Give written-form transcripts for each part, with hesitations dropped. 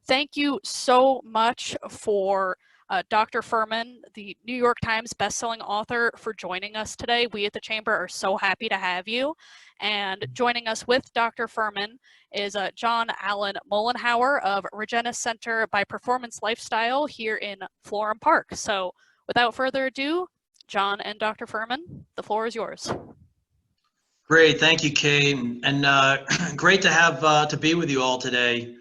Thank you so much for Dr. Fuhrman, the New York Times bestselling author, for joining us today. We at the Chamber are so happy to have you. And joining us with Dr. Fuhrman is John Allen Mollenhauer of Regenus Center by Performance Lifestyle here in Florham Park. So without further ado, John and Dr. Fuhrman, the floor is yours. Great, thank you, Kate, and great to have to be with you all today.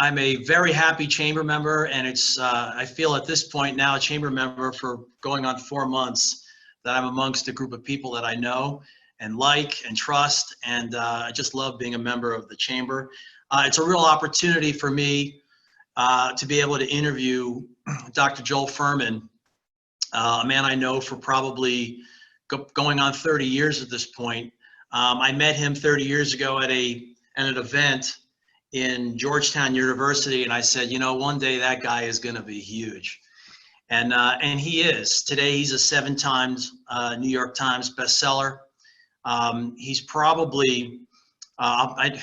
I'm a very happy chamber member, and it's I feel at this point now a chamber member for going on 4 months that I'm amongst a group of people that I know and like and trust, and I just love being a member of the chamber. It's a real opportunity for me to be able to interview Dr. Joel Fuhrman, a man I know for probably going on 30 years at this point. I met him 30 years ago at an event in Georgetown University, and I said, you know, one day that guy is going to be huge, and he is. Today he's a 7-time New York Times bestseller. He's probably I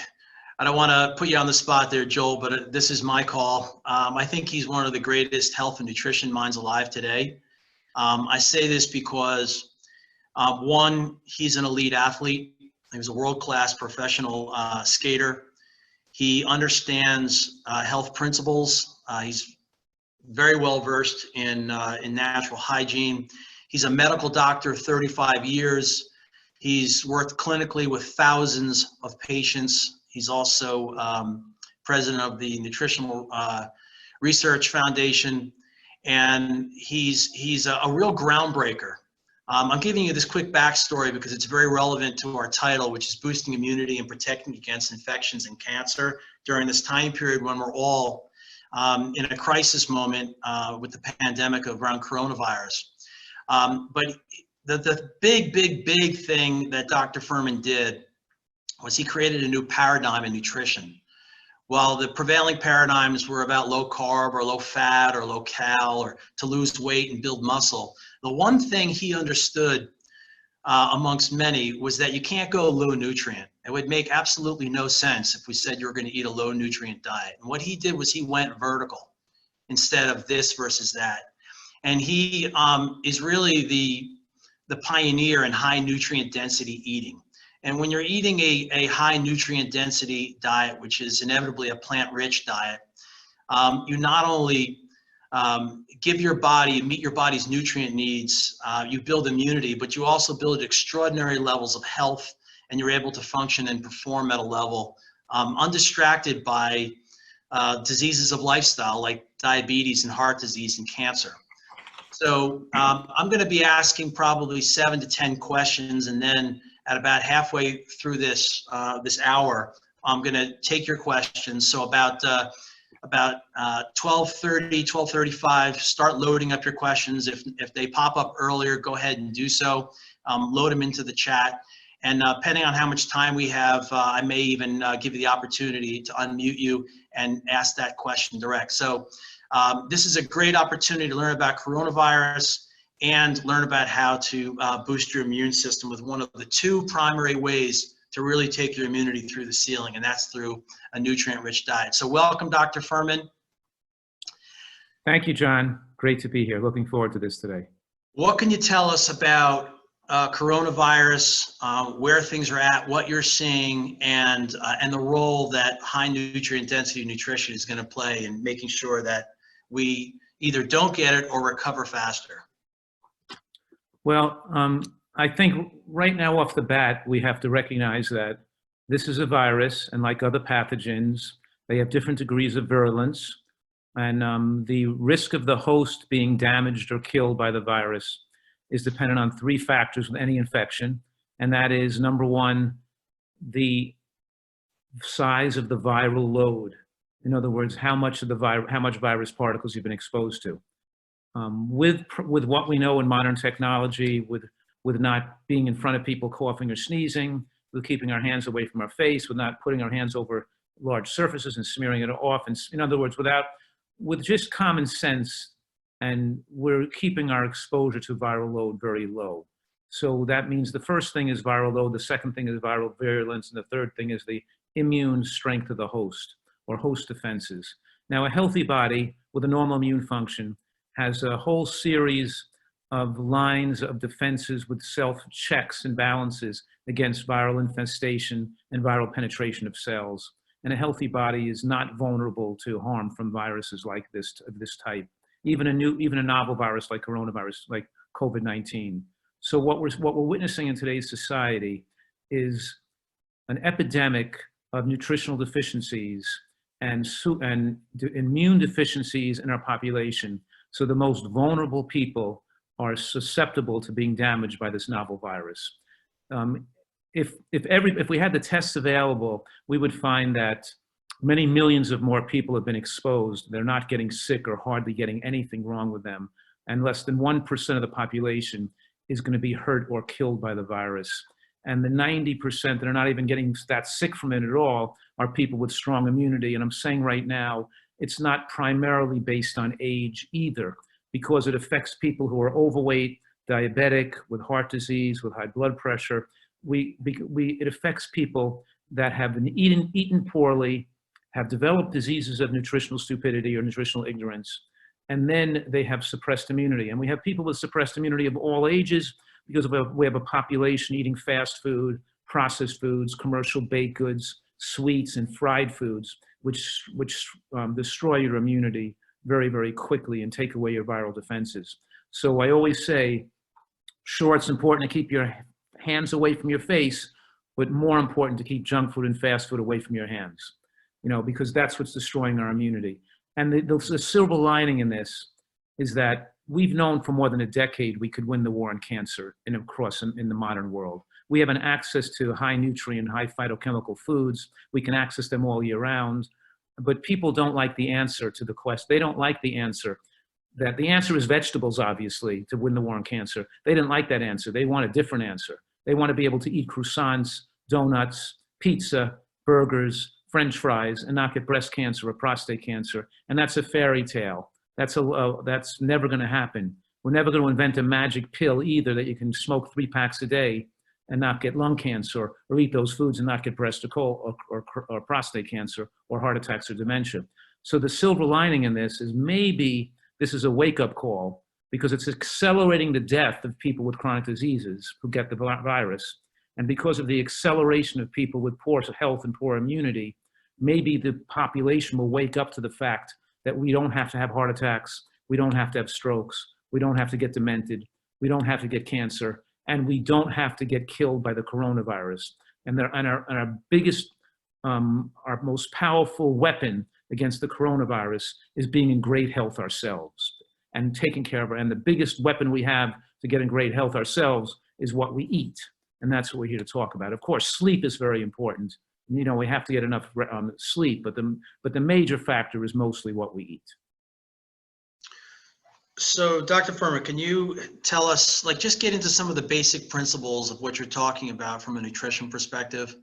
don't want to put you on the spot there, Joel, but this is my call. I think he's one of the greatest health and nutrition minds alive today. I say this because one, he's an elite athlete. He was a world-class professional skater. He understands health principles. He's very well versed in natural hygiene. He's a medical doctor, 35 years. He's worked clinically with thousands of patients. He's also president of the Nutritional Research Foundation, and he's a real groundbreaker. I'm giving you this quick backstory because it's very relevant to our title, which is boosting immunity and protecting against infections and cancer during this time period when we're all in a crisis moment with the pandemic around coronavirus. But the big thing that Dr. Fuhrman did was he created a new paradigm in nutrition. While the prevailing paradigms were about low carb or low fat or low cal or to lose weight and build muscle, the one thing he understood amongst many was that you can't go low nutrient. It would make absolutely no sense if we said you were going to eat a low nutrient diet. And what he did was he went vertical instead of this versus that. And he is really the pioneer in high nutrient density eating. And when you're eating a high nutrient density diet, which is inevitably a plant-rich diet, you not only meet your body's nutrient needs, you build immunity, but you also build extraordinary levels of health, and you're able to function and perform at a level undistracted by diseases of lifestyle like diabetes and heart disease and cancer. So I'm going to be asking probably 7 to 10 questions, and then at about halfway through this hour, I'm going to take your questions. So about 12:30, 12:35, start loading up your questions. If they pop up earlier, go ahead and do so. Load them into the chat. And depending on how much time we have, I may even give you the opportunity to unmute you and ask that question direct. So this is a great opportunity to learn about coronavirus and learn about how to boost your immune system with one of the 2 primary ways to really take your immunity through the ceiling, and that's through a nutrient-rich diet. So welcome, Dr. Fuhrman. Thank you, John. Great to be here. Looking forward to this today. What can you tell us about coronavirus, where things are at, what you're seeing, and the role that high nutrient density nutrition is going to play in making sure that we either don't get it or recover faster? Well, I think right now off the bat, we have to recognize that this is a virus, and like other pathogens, they have different degrees of virulence, and the risk of the host being damaged or killed by the virus is dependent on 3 factors with any infection, and that is, number 1, the size of the viral load. In other words, how much virus particles you've been exposed to. With what we know in modern technology, with not being in front of people coughing or sneezing, with keeping our hands away from our face, with not putting our hands over large surfaces and smearing it off, and in other words, with just common sense, and we're keeping our exposure to viral load very low. So that means the first thing is viral load, the second thing is viral virulence, and the third thing is the immune strength of the host. or host defenses. Now, a healthy body with a normal immune function has a whole series of lines of defenses with self-checks and balances against viral infestation and viral penetration of cells. And a healthy body is not vulnerable to harm from viruses like this, of this type, even a novel virus like coronavirus, like COVID-19. So what we're witnessing in today's society is an epidemic of nutritional deficiencies and immune deficiencies in our population. So the most vulnerable people are susceptible to being damaged by this novel virus. If we had the tests available, we would find that many millions of more people have been exposed. They're not getting sick or hardly getting anything wrong with them. And less than 1% of the population is going to be hurt or killed by the virus. And the 90% that are not even getting that sick from it at all are people with strong immunity. And I'm saying right now, it's not primarily based on age either, because it affects people who are overweight, diabetic, with heart disease, with high blood pressure. It affects people that have been eaten poorly, have developed diseases of nutritional stupidity or nutritional ignorance, and then they have suppressed immunity. And we have people with suppressed immunity of all ages because we have a population eating fast food, processed foods, commercial baked goods, sweets, and fried foods, which destroy your immunity very, very quickly and take away your viral defenses. So I always say, sure, it's important to keep your hands away from your face, but more important to keep junk food and fast food away from your hands, because that's what's destroying our immunity. And the silver lining in this is that we've known for more than a decade we could win the war on cancer in the modern world. We have an access to high nutrient, high phytochemical foods. We can access them all year round, but people don't like the answer to the question. They don't like the answer. That the answer is vegetables, obviously, to win the war on cancer. They didn't like that answer. They want a different answer. They want to be able to eat croissants, donuts, pizza, burgers, French fries, and not get breast cancer or prostate cancer. And that's a fairy tale. That's never going to happen. We're never going to invent a magic pill either that you can smoke 3 packs a day and not get lung cancer, or eat those foods and not get breast or prostate cancer or heart attacks or dementia. So the silver lining in this is maybe this is a wake-up call, because it's accelerating the death of people with chronic diseases who get the virus. And because of the acceleration of people with poor health and poor immunity, maybe the population will wake up to the fact that we don't have to have heart attacks, we don't have to have strokes, we don't have to get demented, we don't have to get cancer, and we don't have to get killed by the coronavirus. And our biggest, our most powerful weapon against the coronavirus is being in great health ourselves and taking care of and the biggest weapon we have to get in great health ourselves is what we eat. And that's what we're here to talk about. Of course, sleep is very important. We have to get enough sleep, but the major factor is mostly what we eat. So, Dr. Fuhrman, can you tell us, just get into some of the basic principles of what you're talking about from a nutrition perspective?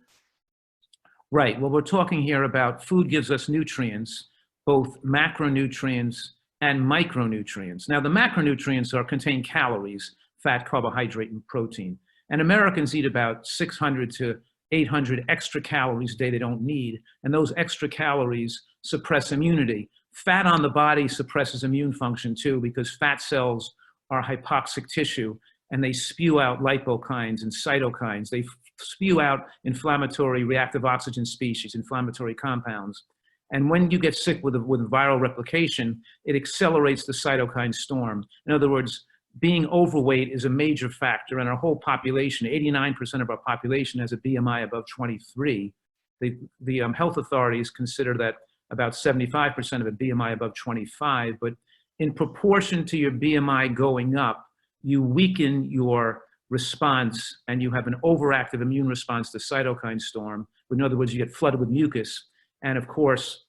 Right. Well, we're talking here about food gives us nutrients, both macronutrients and micronutrients. Now, the macronutrients contain calories, fat, carbohydrate, and protein. And Americans eat about 600 to 800 extra calories a day they don't need. And those extra calories suppress immunity. Fat on the body suppresses immune function too, because fat cells are hypoxic tissue and they spew out lipokines and cytokines. They spew out inflammatory reactive oxygen species, inflammatory compounds. And when you get sick with viral replication, it accelerates the cytokine storm. In other words, being overweight is a major factor, and our whole population, 89% of our population has a BMI above 23. The health authorities consider that about 75% of a BMI above 25, but in proportion to your BMI going up, you weaken your response and you have an overactive immune response to cytokine storm. In other words, you get flooded with mucus, and of course,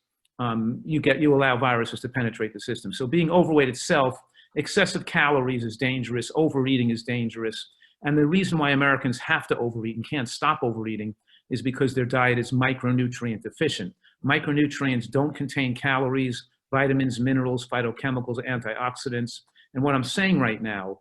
you allow viruses to penetrate the system. So being overweight itself, excessive calories is dangerous, overeating is dangerous, and the reason why Americans have to overeat and can't stop overeating is because their diet is micronutrient deficient. Micronutrients don't contain calories, vitamins, minerals, phytochemicals, antioxidants. And what I'm saying right now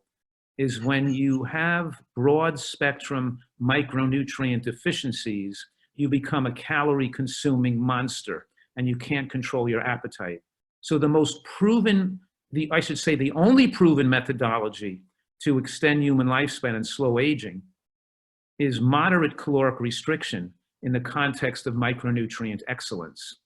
is when you have broad spectrum micronutrient deficiencies, you become a calorie consuming monster. and you can't control your appetite. So the most proven, I should say the only proven methodology to extend human lifespan and slow aging is moderate caloric restriction in the context of micronutrient excellence.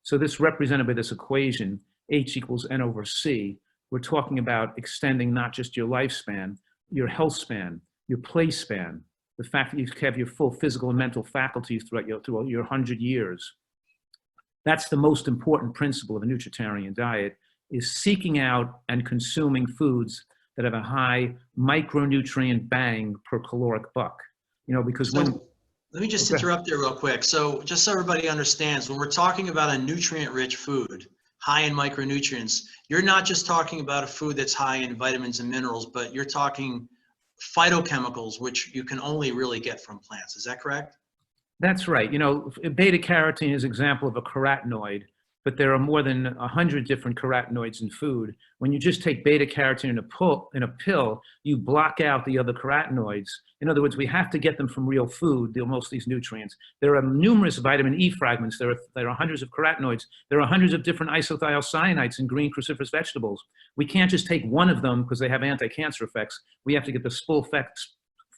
So this represented by this equation, H equals N over C, we're talking about extending not just your lifespan, your health span, your play span, the fact that you have your full physical and mental faculties throughout your 100 years. That's the most important principle of a nutritarian diet, is seeking out and consuming foods that have a high micronutrient bang per caloric buck. Because let me just interrupt there real quick. So just so everybody understands, when we're talking about a nutrient-rich food, high in micronutrients, you're not just talking about a food that's high in vitamins and minerals, but you're talking phytochemicals, which you can only really get from plants. Is that correct? That's right. Beta carotene is an example of a carotenoid, but there are more than 100 different carotenoids in food. When you just take beta carotene in a pill, you block out the other carotenoids. In other words, we have to get them from real food, most of these nutrients. There are numerous vitamin E fragments. There are hundreds of carotenoids. There are hundreds of different isothiocyanates in green cruciferous vegetables. We can't just take one of them because they have anti-cancer effects. We have to get the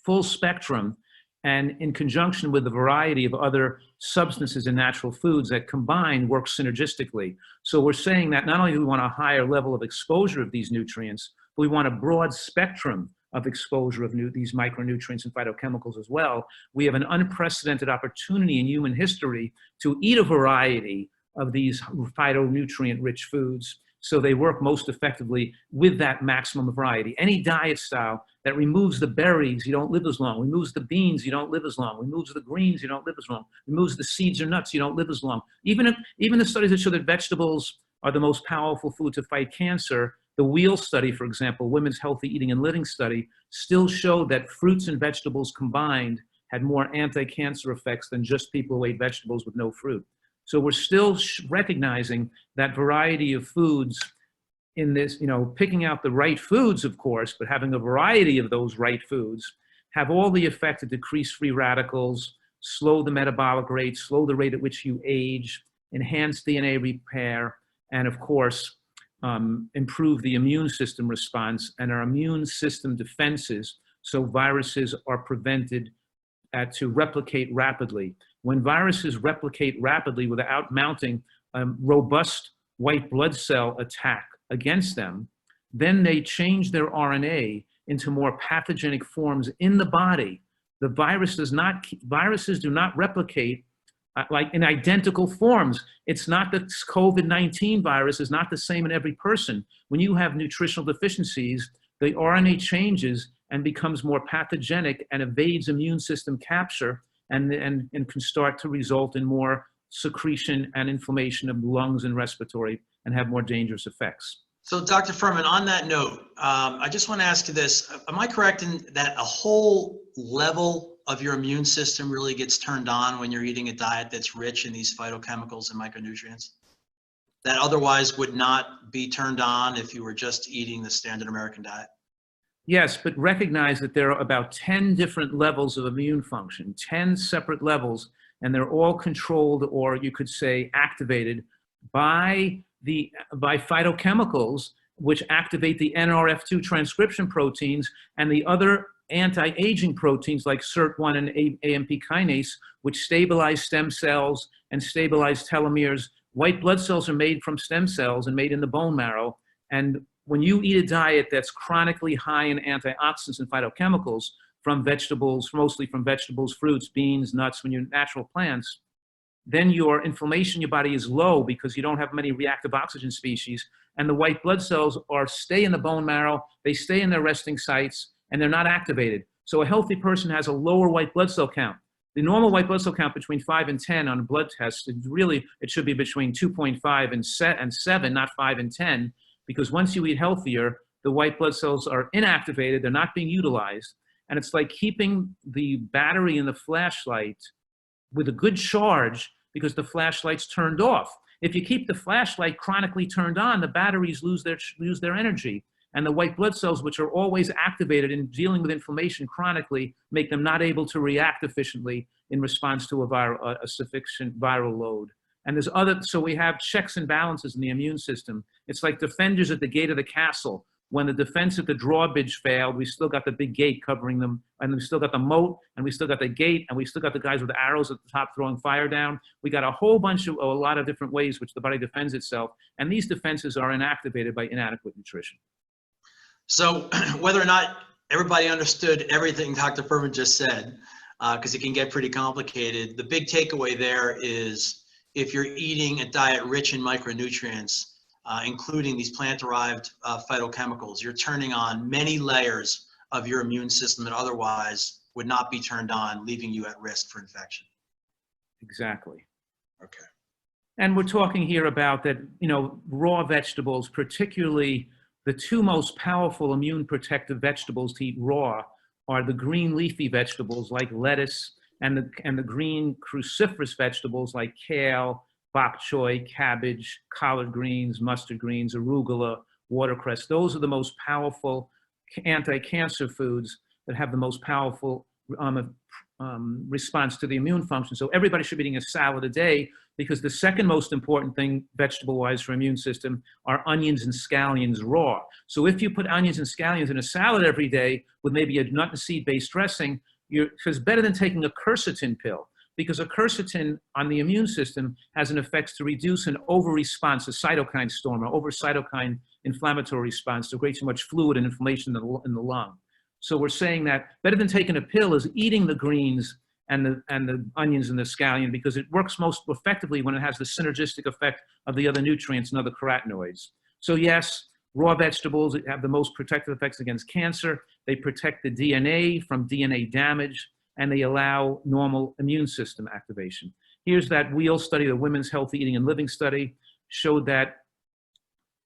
full spectrum, and in conjunction with a variety of other substances in natural foods that combine work synergistically. So we're saying that not only do we want a higher level of exposure of these nutrients, but we want a broad spectrum of exposure of these micronutrients and phytochemicals as well. We have an unprecedented opportunity in human history to eat a variety of these phytonutrient-rich foods, so they work most effectively with that maximum variety. Any diet style that removes the berries, you don't live as long. Removes the beans, you don't live as long. Removes the greens, you don't live as long. Removes the seeds or nuts, you don't live as long. Even the studies that show that vegetables are the most powerful food to fight cancer, the Wheel study, for example, Women's Healthy Eating and Living study, still showed that fruits and vegetables combined had more anti-cancer effects than just people who ate vegetables with no fruit. So we're still recognizing that variety of foods in this, picking out the right foods, of course, but having a variety of those right foods have all the effect to decrease free radicals, slow the metabolic rate, slow the rate at which you age, enhance DNA repair, and of course, improve the immune system response and our immune system defenses, so viruses are prevented to replicate rapidly. When viruses replicate rapidly without mounting a robust white blood cell attack against them, then they change their RNA into more pathogenic forms in the body. The viruses do not replicate like in identical forms. It's not that COVID-19 virus is not the same in every person. When you have nutritional deficiencies, the RNA changes and becomes more pathogenic and evades immune system capture and can start to result in more secretion and inflammation of lungs and respiratory and have more dangerous effects. So Dr. Fuhrman, on that note, I just want to ask you this. Am I correct in that a whole level of your immune system really gets turned on when you're eating a diet that's rich in these phytochemicals and micronutrients that otherwise would not be turned on if you were just eating the standard American diet? Yes, but recognize that there are about 10 different levels of immune function, 10 separate levels, and they're all controlled, or you could say activated by phytochemicals, which activate the NRF2 transcription proteins and the other anti-aging proteins like SIRT1 and AMP kinase, which stabilize stem cells and stabilize telomeres. White blood cells are made from stem cells and made in the bone marrow. And when you eat a diet that's chronically high in antioxidants and phytochemicals from vegetables, mostly from vegetables, fruits, beans, nuts, when you're natural plants, then your inflammation in your body is low because you don't have many reactive oxygen species, and the white blood cells stay in the bone marrow, they stay in their resting sites, and they're not activated. So a healthy person has a lower white blood cell count. The normal white blood cell count between 5 and 10 on a blood test, it should be between 2.5 and 7, not 5 and 10, because once you eat healthier, the white blood cells are inactivated, they're not being utilized, and it's like keeping the battery in the flashlight with a good charge because the flashlight's turned off. If you keep the flashlight chronically turned on, the batteries lose their energy. And the white blood cells, which are always activated in dealing with inflammation chronically, make them not able to react efficiently in response to a sufficient viral load. And there's other, so we have checks and balances in the immune system. It's like defenders at the gate of the castle. When the defense at the drawbridge failed, we still got the big gate covering them, and we still got the moat, and we still got the gate, and we still got the guys with the arrows at the top throwing fire down. We got a whole bunch of, a lot of different ways which the body defends itself, and these defenses are inactivated by inadequate nutrition. So whether or not everybody understood everything Dr. Fuhrman just said, because it can get pretty complicated, the big takeaway there is if you're eating a diet rich in micronutrients, including these plant-derived phytochemicals, you're turning on many layers of your immune system that otherwise would not be turned on, leaving you at risk for infection. Exactly. Okay. And we're talking here about that, you know, raw vegetables, particularly the two most powerful immune protective vegetables to eat raw are the green leafy vegetables like lettuce and the green cruciferous vegetables like kale, bok choy, cabbage, collard greens, mustard greens, arugula, watercress. Those are the most powerful anti-cancer foods that have the most powerful response to the immune function. So everybody should be eating a salad a day, because the second most important thing vegetable-wise for immune system are onions and scallions raw. So if you put onions and scallions in a salad every day with maybe a nut and seed-based dressing, it's better than taking a quercetin pill, because a quercetin on the immune system has an effect to reduce an over-response, a cytokine storm, or over-cytokine inflammatory response to create too much fluid and inflammation in the lung. So we're saying that better than taking a pill is eating the greens and the onions and the scallion, because it works most effectively when it has the synergistic effect of the other nutrients and other carotenoids. So yes, raw vegetables have the most protective effects against cancer. They protect the DNA from DNA damage, and they allow normal immune system activation. Here's that wheel study, the Women's Healthy Eating and Living study, showed that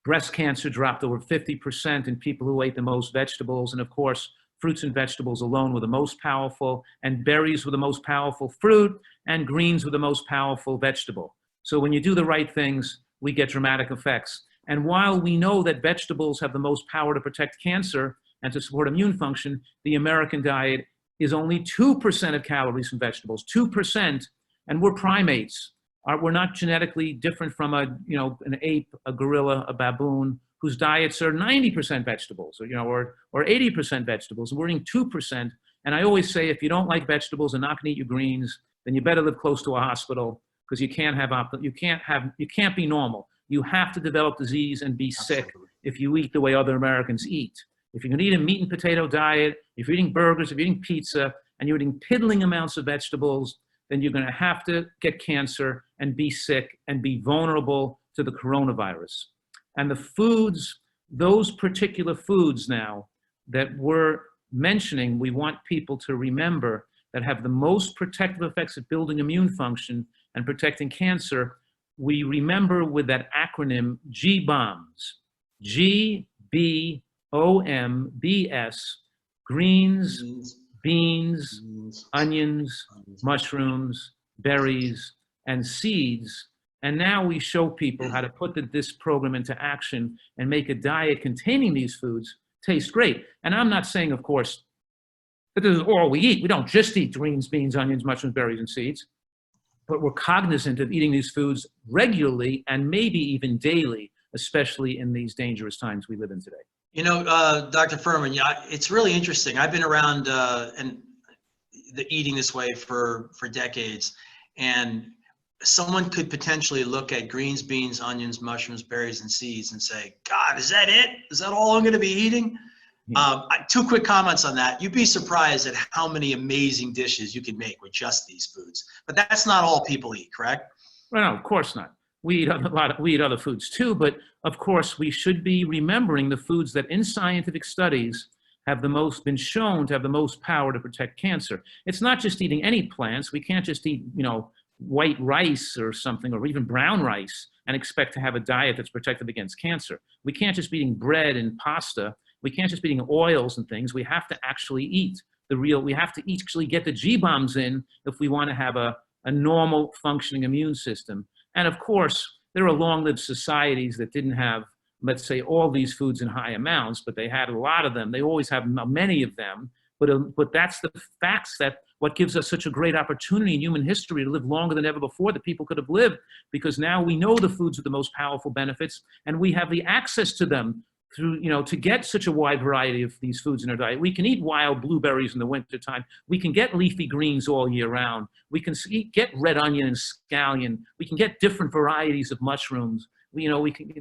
breast cancer dropped over 50% in people who ate the most vegetables. And of course, fruits and vegetables alone were the most powerful, and berries were the most powerful fruit, and greens were the most powerful vegetable. So when you do the right things, we get dramatic effects. And while we know that vegetables have the most power to protect cancer and to support immune function, the American diet is only 2% of calories from vegetables, 2%, and we're primates. We're not genetically different from an ape, a gorilla, a baboon, whose diets are 90% vegetables, or 80% vegetables. We're eating 2%. And I always say, if you don't like vegetables and not going to eat your greens, then you better live close to a hospital, because you can't be normal. You have to develop disease and be sick if you eat the way other Americans eat. If you're going to eat a meat and potato diet, if you're eating burgers, if you're eating pizza, and you're eating piddling amounts of vegetables, then you're going to have to get cancer and be sick and be vulnerable to the coronavirus. And the foods, those particular foods now that we're mentioning, we want people to remember that have the most protective effects at building immune function and protecting cancer, we remember with that acronym G-BOMBS, G-B-O-M-B-S, greens, beans, onions, mushrooms, berries, and seeds. And now we show people how to put this program into action and make a diet containing these foods taste great. And I'm not saying, of course, that this is all we eat. We don't just eat greens, beans, onions, mushrooms, berries, and seeds. But we're cognizant of eating these foods regularly and maybe even daily, especially in these dangerous times we live in today. You know, Dr. Fuhrman, it's really interesting. I've been around eating this way for decades, and someone could potentially look at greens, beans, onions, mushrooms, berries, and seeds and say, God, is that it? Is that all I'm going to be eating? Yeah. Two quick comments on that. You'd be surprised at how many amazing dishes you can make with just these foods. But that's not all people eat, correct? Well, no, of course not. We eat other foods too, but of course we should be remembering the foods that in scientific studies have been shown to have the most power to protect cancer. It's not just eating any plants. We can't just eat, white rice or something, or even brown rice, and expect to have a diet that's protective against cancer. We can't just be eating bread and pasta. We can't just be eating oils and things. We have to actually eat we have to actually get the G-BOMBS in if we want to have a normal functioning immune system. And of course, there are long-lived societies that didn't have, let's say, all these foods in high amounts, but they had a lot of them. They always have many of them, but that's the facts that what gives us such a great opportunity in human history to live longer than ever before that people could have lived, because now we know the foods with the most powerful benefits, and we have the access to them through, to get such a wide variety of these foods in our diet. We can eat wild blueberries in the wintertime. We can get leafy greens all year round. We can get red onion and scallion. We can get different varieties of mushrooms.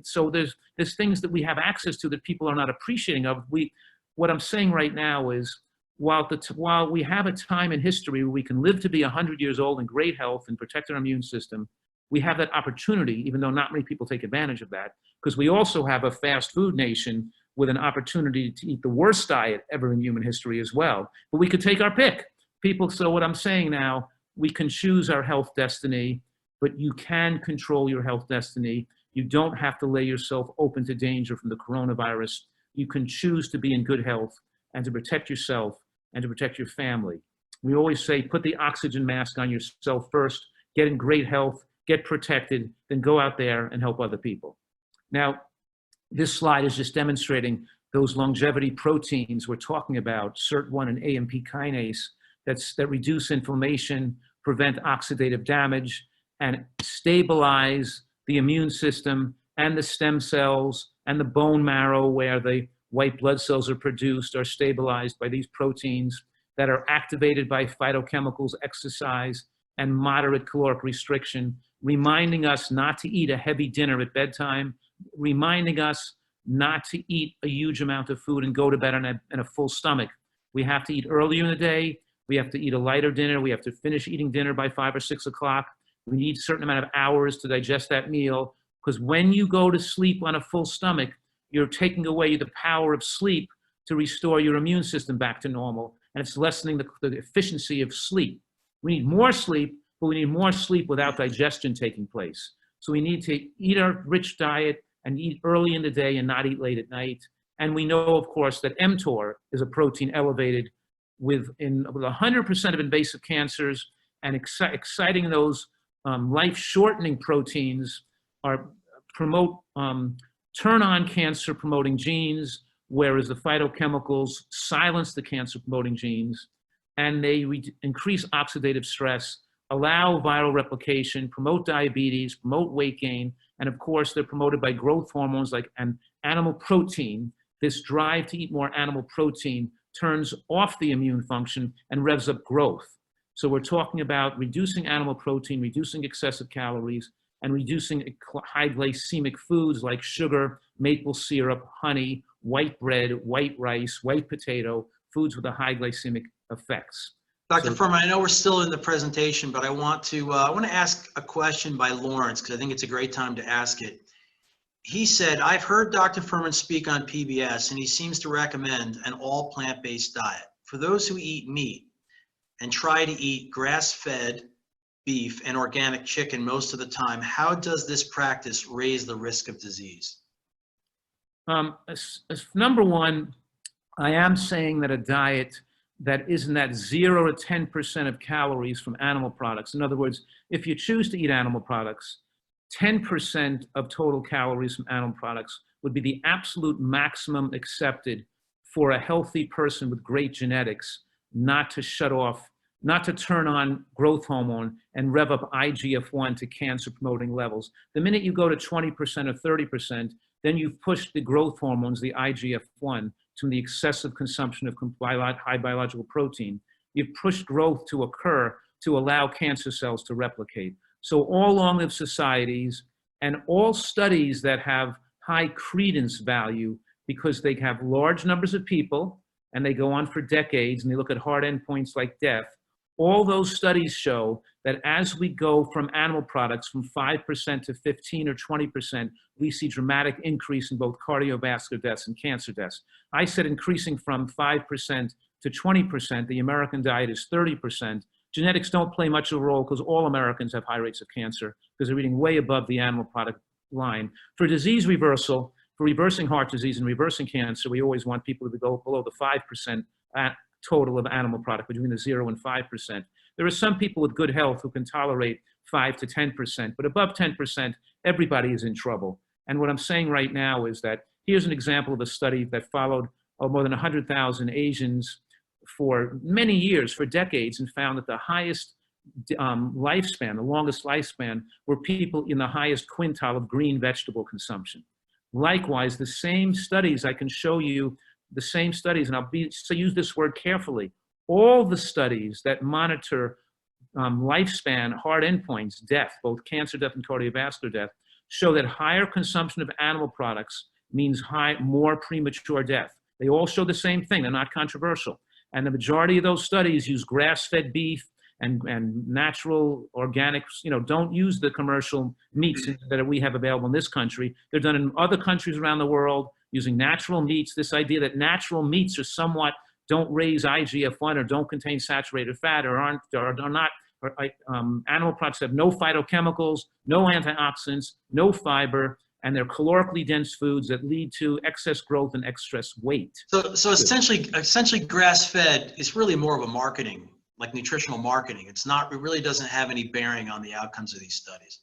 So there's things that we have access to that people are not appreciating of. What I'm saying right now is, while we have a time in history where we can live to be 100 years old in great health and protect our immune system, we have that opportunity, even though not many people take advantage of that, because we also have a fast food nation with an opportunity to eat the worst diet ever in human history as well. But we could take our pick. So what I'm saying now, we can choose our health destiny, but you can control your health destiny. You don't have to lay yourself open to danger from the coronavirus. You can choose to be in good health and to protect yourself and to protect your family. We always say, put the oxygen mask on yourself first, get in great health, get protected, then go out there and help other people. Now, this slide is just demonstrating those longevity proteins we're talking about, SIRT1 and AMP kinase, that reduce inflammation, prevent oxidative damage, and stabilize the immune system and the stem cells and the bone marrow, where the white blood cells are produced, are stabilized by these proteins that are activated by phytochemicals, exercise, and moderate caloric restriction, reminding us not to eat a heavy dinner at bedtime, reminding us not to eat a huge amount of food and go to bed on a full stomach. We have to eat earlier in the day. We have to eat a lighter dinner. We have to finish eating dinner by 5 or 6 o'clock. We need a certain amount of hours to digest that meal, because when you go to sleep on a full stomach, you're taking away the power of sleep to restore your immune system back to normal, and it's lessening the efficiency of sleep. We need more sleep, but we need more sleep without digestion taking place. So we need to eat our rich diet and eat early in the day and not eat late at night. And we know, of course, that mTOR is a protein elevated with 100% of invasive cancers, and exciting those life-shortening proteins promote turn on cancer promoting genes, whereas the phytochemicals silence the cancer promoting genes, and they increase oxidative stress, allow viral replication, promote diabetes, promote weight gain, and of course they're promoted by growth hormones like an animal protein. This drive to eat more animal protein turns off the immune function and revs up growth. So we're talking about reducing animal protein, reducing excessive calories, and reducing high glycemic foods like sugar, maple syrup, honey, white bread, white rice, white potato, foods with a high glycemic effects. Dr. Fuhrman, I know we're still in the presentation, but I want to ask a question by Lawrence, because I think it's a great time to ask it. He said, I've heard Dr. Fuhrman speak on PBS, and he seems to recommend an all plant-based diet. For those who eat meat and try to eat grass-fed beef and organic chicken most of the time, how does this practice raise the risk of disease? Number one, I am saying that a diet that isn't at 0 to 10% of calories from animal products. In other words, if you choose to eat animal products, 10% of total calories from animal products would be the absolute maximum accepted for a healthy person with great genetics, not to shut off, not to turn on growth hormone and rev up IGF-1 to cancer-promoting levels. The minute you go to 20% or 30%, then you've pushed the growth hormones, the IGF-1, to the excessive consumption of high biological protein. You've pushed growth to occur to allow cancer cells to replicate. So all long-lived societies and all studies that have high credence value, because they have large numbers of people and they go on for decades and they look at hard endpoints like death, all those studies show that as we go from animal products from 5% to 15 or 20%, we see dramatic increase in both cardiovascular deaths and cancer deaths. I said increasing from 5% to 20%, the American diet is 30%. Genetics don't play much of a role because all Americans have high rates of cancer because they're eating way above the animal product line. For disease reversal, for reversing heart disease and reversing cancer, we always want people to go below the 5% total of animal product, between the 0 and 5%. There are some people with good health who can tolerate 5 to 10%, but above 10%, everybody is in trouble. And what I'm saying right now is that here's an example of a study that followed more than 100,000 Asians for many years, for decades, and found that the highest lifespan, the longest lifespan, were people in the highest quintile of green vegetable consumption. Likewise, the same studies, I can show you the same studies, and so use this word carefully. All the studies that monitor lifespan, hard endpoints, death, both cancer death and cardiovascular death, show that higher consumption of animal products means more premature death. They all show the same thing. They're not controversial. And the majority of those studies use grass-fed beef and natural organics. Don't use the commercial meats that we have available in this country. They're done in other countries around the world using natural meats. This idea that natural meats are don't raise IGF-1 or don't contain saturated fat or animal products have no phytochemicals, no antioxidants, no fiber, and they're calorically dense foods that lead to excess growth and excess weight. So essentially grass-fed is really more of a marketing, like nutritional marketing. It really doesn't have any bearing on the outcomes of these studies.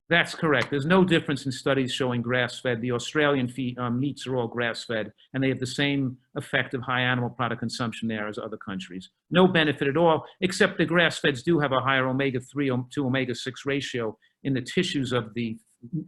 That's correct. There's no difference in studies showing grass-fed. The Australian meats are all grass-fed, and they have the same effect of high animal product consumption there as other countries. No benefit at all, except the grass-feds do have a higher omega-3 to omega-6 ratio in the tissues of the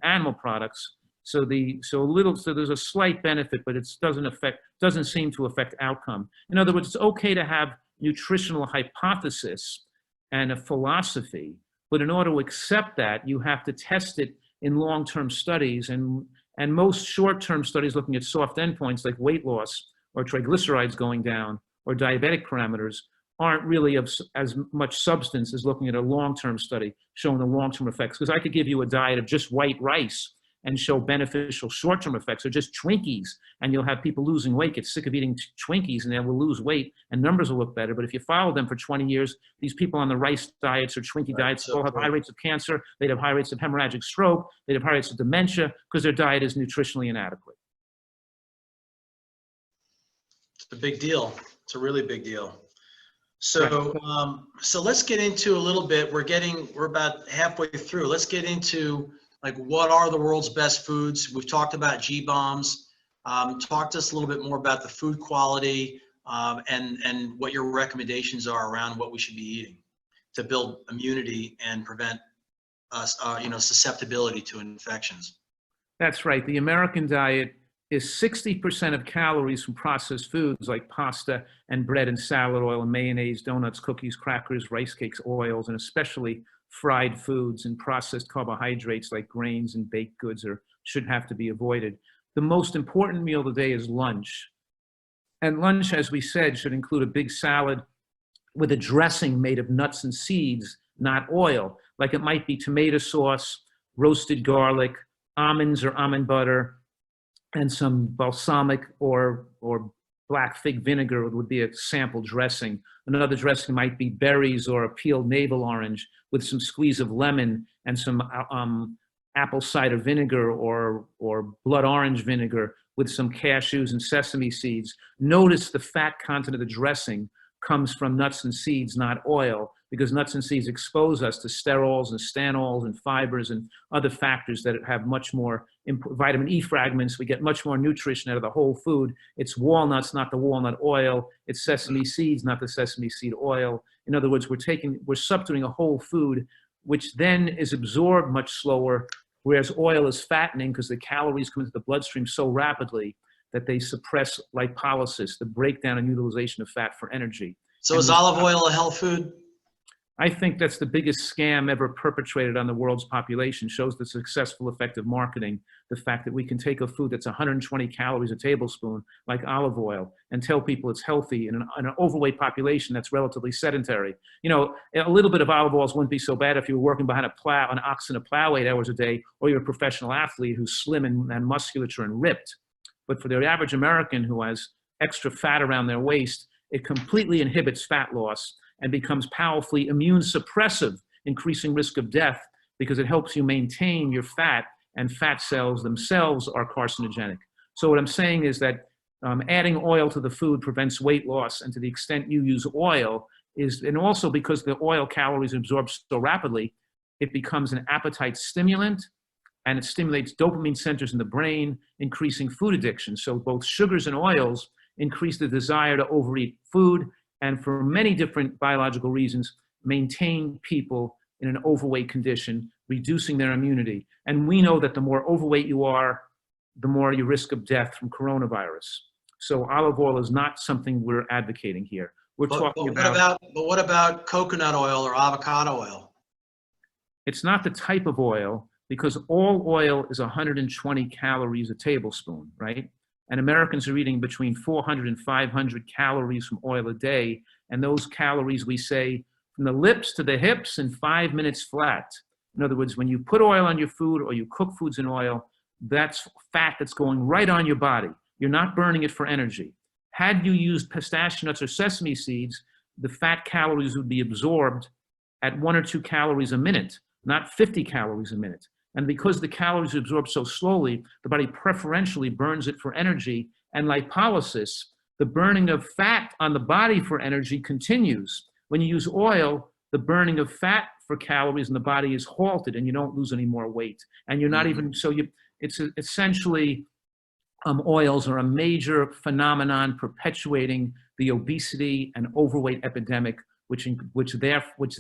animal products. So there's a slight benefit, but it doesn't seem to affect outcome. In other words, it's okay to have nutritional hypothesis and a philosophy, but in order to accept that, you have to test it in long-term studies, and most short-term studies looking at soft endpoints like weight loss or triglycerides going down or diabetic parameters aren't really of as much substance as looking at a long-term study showing the long-term effects. Because I could give you a diet of just white rice and show beneficial short-term effects, or just Twinkies, and you'll have people losing weight, get sick of eating Twinkies, and they will lose weight, and numbers will look better. But if you follow them for 20 years, these people on the rice diets or Twinkie diets all have high rates of cancer, they'd have high rates of hemorrhagic stroke, they'd have high rates of dementia, because their diet is nutritionally inadequate. It's a big deal. It's a really big deal. So, so let's get into a little bit. We're about halfway through. Let's get into like what are the world's best foods. We've talked about G-bombs. Talk to us a little bit more about the food quality and what your recommendations are around what we should be eating to build immunity and prevent susceptibility to infections. That's right. The American diet is 60% of calories from processed foods like pasta and bread and salad oil and mayonnaise, donuts, cookies, crackers, rice cakes, oils, and especially fried foods and processed carbohydrates like grains and baked goods should have to be avoided. The most important meal of the day is lunch. And lunch, as we said, should include a big salad with a dressing made of nuts and seeds, not oil. Like it might be tomato sauce, roasted garlic, almonds or almond butter, and some balsamic or black fig vinegar would be a sample dressing. Another dressing might be berries or a peeled navel orange with some squeeze of lemon and some apple cider vinegar or blood orange vinegar with some cashews and sesame seeds. Notice the fat content of the dressing comes from nuts and seeds, not oil, because nuts and seeds expose us to sterols and stanols and fibers and other factors that have much more vitamin E fragments. We get much more nutrition out of the whole food. It's walnuts, not the walnut oil. It's sesame seeds, not the sesame seed oil. In other words, we're substituting a whole food, which then is absorbed much slower, whereas oil is fattening because the calories come into the bloodstream so rapidly that they suppress lipolysis, the breakdown and utilization of fat for energy. So is olive oil a health food? I think that's the biggest scam ever perpetrated on the world's population. Shows the successful, effective marketing, the fact that we can take a food that's 120 calories a tablespoon, like olive oil, and tell people it's healthy in an overweight population that's relatively sedentary. A little bit of olive oils wouldn't be so bad if you were working behind an ox in a plow 8 hours a day, or you're a professional athlete who's slim and musculature and ripped. But for the average American who has extra fat around their waist, it completely inhibits fat loss and becomes powerfully immune suppressive, increasing risk of death because it helps you maintain your fat, and fat cells themselves are carcinogenic. So what I'm saying is that adding oil to the food prevents weight loss, and to the extent you use oil and also because the oil calories absorb so rapidly, it becomes an appetite stimulant, and it stimulates dopamine centers in the brain, increasing food addiction. So both sugars and oils increase the desire to overeat food, and for many different biological reasons, maintain people in an overweight condition, reducing their immunity. And we know that the more overweight you are, the more your risk of death from coronavirus. So olive oil is not something we're advocating here. We're talking about. But what about coconut oil or avocado oil? It's not the type of oil, because all oil is 120 calories a tablespoon, right? And Americans are eating between 400 and 500 calories from oil a day. And those calories, we say, from the lips to the hips in 5 minutes flat. In other words, when you put oil on your food or you cook foods in oil, that's fat that's going right on your body. You're not burning it for energy. Had you used pistachio nuts or sesame seeds, the fat calories would be absorbed at 1 or 2 calories a minute, not 50 calories a minute. And because the calories are absorbed so slowly, the body preferentially burns it for energy. And lipolysis, the burning of fat on the body for energy, continues. When you use oil, the burning of fat for calories in the body is halted, and you don't lose any more weight. And you're not even, so it's essentially, oils are a major phenomenon perpetuating the obesity and overweight epidemic, which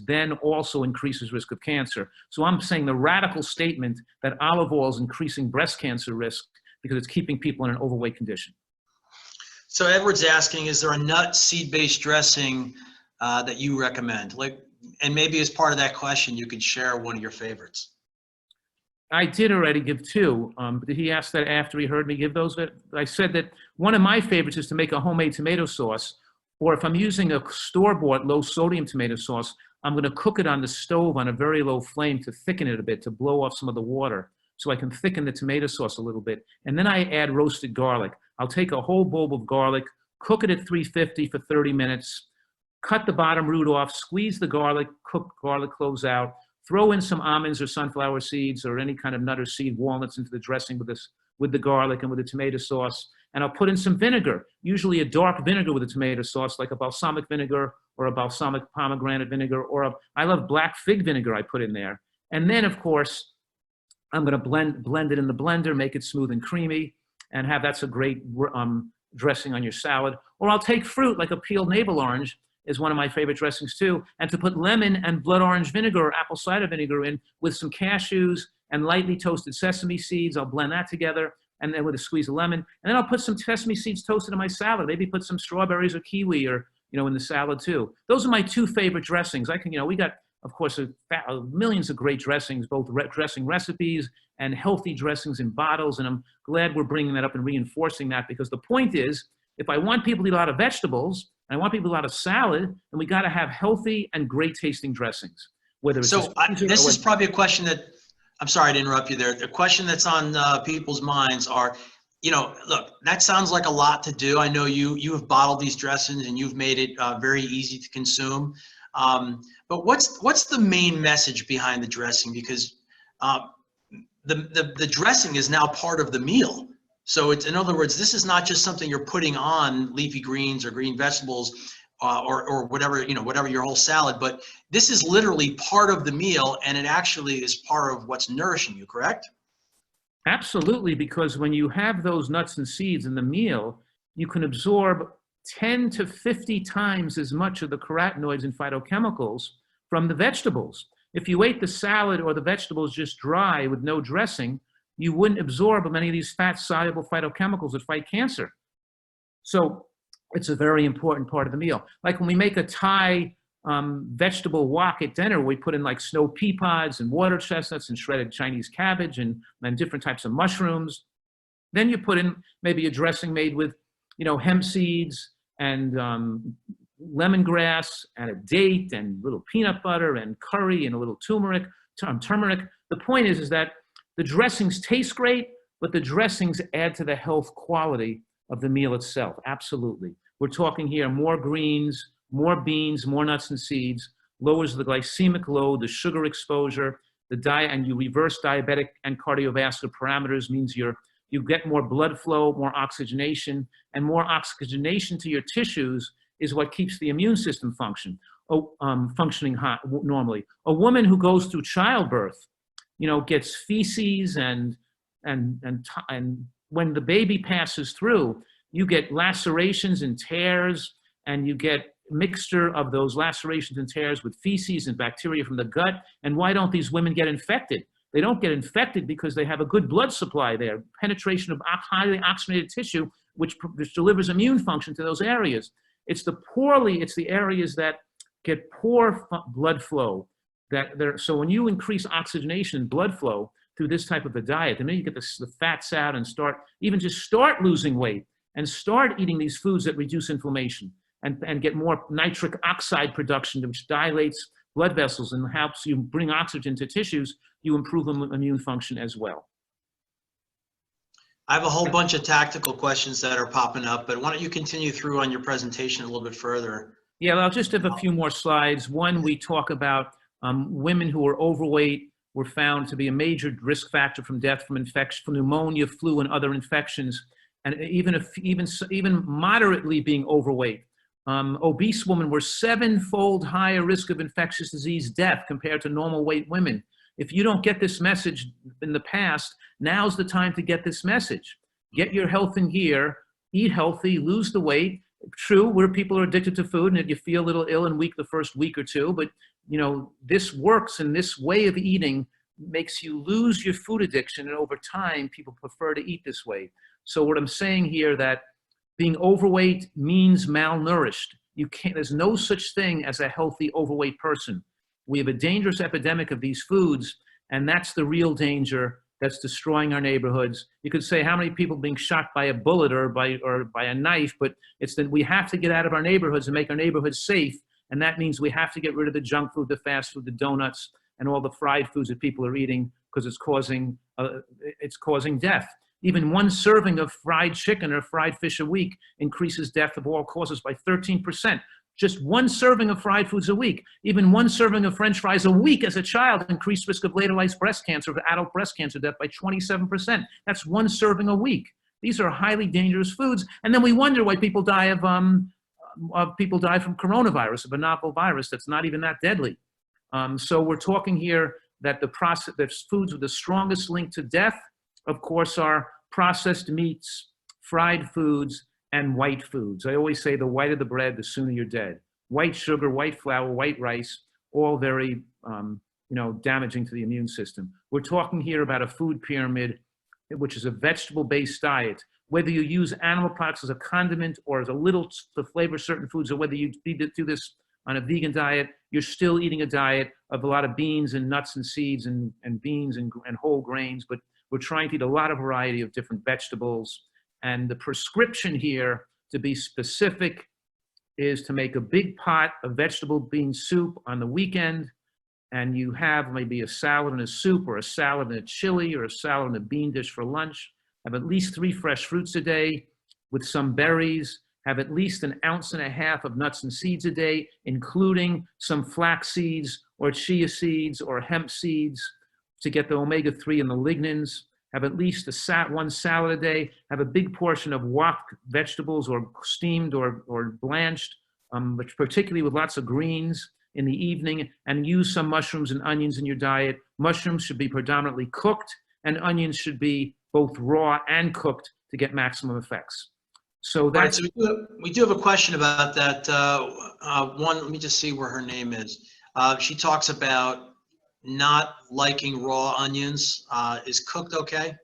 then also increases risk of cancer. So I'm saying the radical statement that olive oil is increasing breast cancer risk because it's keeping people in an overweight condition. So Edward's asking, is there a nut seed-based dressing that you recommend? And maybe as part of that question, you could share one of your favorites. I did already give 2. Did he ask that after he heard me give those? I said that one of my favorites is to make a homemade tomato sauce, or if I'm using a store-bought low-sodium tomato sauce, I'm going to cook it on the stove on a very low flame to thicken it a bit, to blow off some of the water, so I can thicken the tomato sauce a little bit. And then I add roasted garlic. I'll take a whole bulb of garlic, cook it at 350 for 30 minutes, cut the bottom root off, squeeze the garlic, cook garlic cloves out, throw in some almonds or sunflower seeds or any kind of nut or seed, walnuts into the dressing with the garlic and with the tomato sauce. And I'll put in some vinegar, usually a dark vinegar with a tomato sauce, like a balsamic vinegar or a balsamic pomegranate vinegar, or I love black fig vinegar I put in there. And then, of course, I'm going to blend it in the blender, make it smooth and creamy, and that's a great dressing on your salad. Or I'll take fruit, like a peeled navel orange is one of my favorite dressings too, and to put lemon and blood orange vinegar or apple cider vinegar in with some cashews and lightly toasted sesame seeds. I'll blend that together, and then with a squeeze of lemon. And then I'll put some sesame seeds toasted in my salad. Maybe put some strawberries or kiwi or, in the salad too. Those are my 2 favorite dressings. We got, of course, millions of great dressings, both dressing recipes and healthy dressings in bottles. And I'm glad we're bringing that up and reinforcing that, because the point is, if I want people to eat a lot of vegetables, and I want people to eat a lot of salad, then we got to have healthy and great tasting dressings. Whether it's this is probably a question that, I'm sorry to interrupt you there. The question that's on people's minds are, look, that sounds like a lot to do. I know you have bottled these dressings and you've made it very easy to consume. But what's the main message behind the dressing? Because the dressing is now part of the meal. So it's, in other words, this is not just something you're putting on leafy greens or green vegetables or whatever, whatever your whole salad, but this is literally part of the meal, and it actually is part of what's nourishing you, correct? Absolutely, because when you have those nuts and seeds in the meal, you can absorb 10 to 50 times as much of the carotenoids and phytochemicals from the vegetables. If you ate the salad or the vegetables just dry with no dressing, you wouldn't absorb many of these fat-soluble phytochemicals that fight cancer. So it's a very important part of the meal. Like when we make a Thai vegetable wok at dinner, we put in like snow pea pods and water chestnuts and shredded Chinese cabbage and different types of mushrooms. Then you put in maybe a dressing made with, hemp seeds and lemongrass and a date and little peanut butter and curry and a little turmeric. The point is that the dressings taste great, but the dressings add to the health quality of the meal itself. Absolutely. We're talking here more greens, more beans, more nuts and seeds, lowers the glycemic load, the sugar exposure, the diet, and you reverse diabetic and cardiovascular parameters, means you get more blood flow, more oxygenation, and more oxygenation to your tissues is what keeps the immune system functioning normally. A woman who goes through childbirth, gets feces and when the baby passes through, you get lacerations and tears, and you get mixture of those lacerations and tears with feces and bacteria from the gut. And why don't these women get infected? They don't get infected because they have a good blood supply there, penetration of highly oxygenated tissue, which delivers immune function to those areas. It's the areas that get poor blood flow. So when you increase oxygenation and blood flow through this type of a diet, then you get the fats out and start losing weight and start eating these foods that reduce inflammation and get more nitric oxide production, which dilates blood vessels and helps you bring oxygen to tissues. You improve immune function as well. I have a whole bunch of tactical questions that are popping up, but why don't you continue through on your presentation a little bit further? Yeah, I'll just have a few more slides. One, we talk about women who are overweight were found to be a major risk factor from death from infection, from pneumonia, flu, and other infections. And even moderately being overweight, obese women were 7-fold higher risk of infectious disease death compared to normal weight women. If you don't get this message in the past, now's the time to get this message. Get your health in gear, eat healthy, lose the weight. True, where people are addicted to food and you feel a little ill and weak the first week or two, but this works, and this way of eating makes you lose your food addiction, and over time people prefer to eat this way. So what I'm saying here, that being overweight means malnourished. There's no such thing as a healthy overweight person. We have a dangerous epidemic of these foods, and that's the real danger that's destroying our neighborhoods. You could say how many people being shot by a bullet or by a knife, but it's that we have to get out of our neighborhoods and make our neighborhoods safe, and that means we have to get rid of the junk food, the fast food, the donuts, and all the fried foods that people are eating, because it's causing death. Even one serving of fried chicken or fried fish a week increases death of all causes by 13%. Just one serving of fried foods a week. Even one serving of French fries a week as a child increased risk of later life breast cancer, of adult breast cancer death by 27%. That's one serving a week. These are highly dangerous foods. And then we wonder why people die from coronavirus, of a novel virus that's not even that deadly. So we're talking here that the foods with the strongest link to death, of course, are processed meats, fried foods, and white foods. I always say the whiter the bread, the sooner you're dead. White sugar, white flour, white rice, all very damaging to the immune system. We're talking here about a food pyramid, which is a vegetable-based diet. Whether you use animal products as a condiment or as a little to flavor certain foods, or whether you do this on a vegan diet, you're still eating a diet of a lot of beans and nuts and seeds and beans and whole grains, but we're trying to eat a lot of variety of different vegetables. And the prescription here, to be specific, is to make a big pot of vegetable bean soup on the weekend, and you have maybe a salad and a soup, or a salad and a chili, or a salad and a bean dish for lunch. Have at least 3 fresh fruits a day with some berries. Have at least 1.5 ounces of nuts and seeds a day, including some flax seeds or chia seeds or hemp seeds to get the omega-3 and the lignans. Have at least one salad a day. Have a big portion of wok vegetables, or steamed or blanched, but particularly with lots of greens in the evening, and use some mushrooms and onions in your diet. Mushrooms should be predominantly cooked, and onions should be both raw and cooked to get maximum effects. So that's right, so we do have a question about that. One, let me just see where her name is. She talks about not liking raw onions. Is cooked okay?